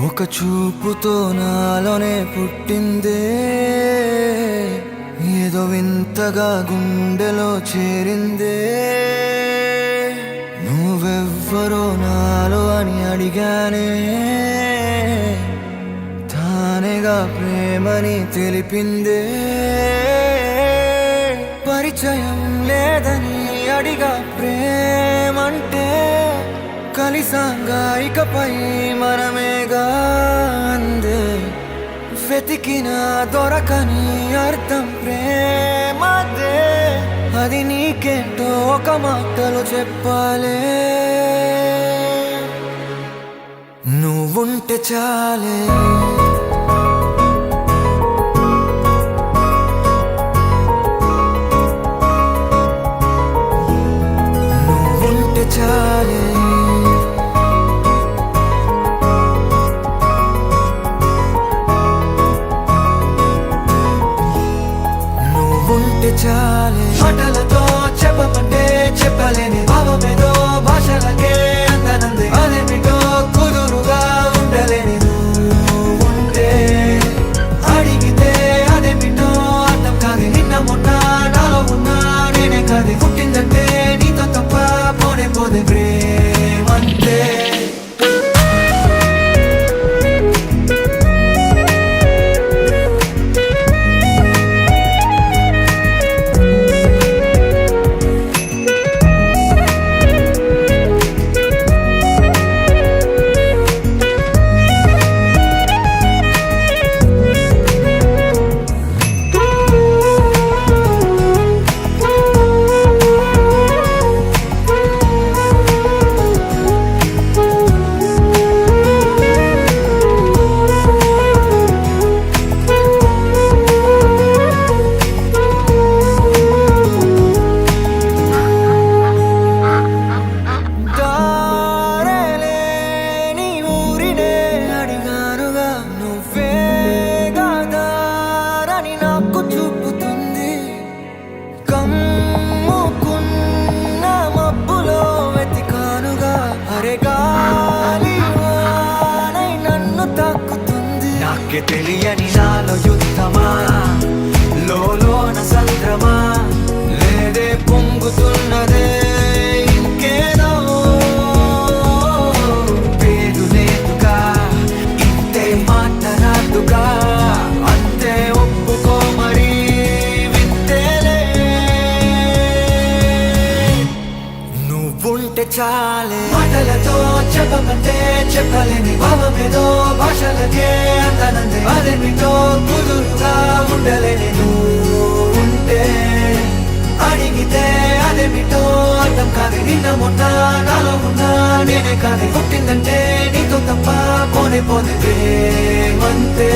ఒక చూపుతో నాలోనే పుట్టిందే, ఏదో వింతగా గుండెలో చేరిందే. నువ్వెవ్వరో నాలో అని అడిగానే, తానేగా ప్రేమని తెలిపిందే. పరిచయం లేదని అడిగా ప్రేమంటే, కలిసాంగా ఇకపై మనమేగా అందే. వెతికిన దొరకని అర్థం ప్రేమదే, అది నీకేంటో ఒక మాటలో చెప్పాలే. నువ్వుంటే చాలే, నువ్వుంటే చాలే, నువ్వుంటే చాలే. మాటలతో చెప్పమంటే చెప్పలేని భావమేదో భాషలకే అందనంది. అదేమిటో కుదురుగా ఉండలేని నువ్వుంటే, అడిగితే అదేమిటో అర్థం కాదు. నిన్న మొన్న నాలో ఉన్నా నేనే కాదు. పుట్టిందంటే నీతో తప్ప పోనే పోదే ప్రేమంతే. నాకే తెలియని నాలో యుద్ధమా, లోన సంద్రమా, లేదే పొంగుతున్నదే ఇంకేదో. పేరు లేదుగా, ఇంతే మాట రాదుగా, అంతే ఒప్పుకో మరి వింతేలే. నువ్వుంటే చాలే, మాటలతో చెప్పమంటే చెప్పలేని భావమేదో భాషలకే అందనంది. అదేమిటో కుదురుగా ఉండలేని నువ్వుంటే, అడిగితే అదేమిటో అర్థం కాదు. నిన్న మొన్న నాలో ఉన్నా నేనే కాదు. పుట్టిందంటే నీతో తప్ప పోనే పోదే ప్రేమంతే.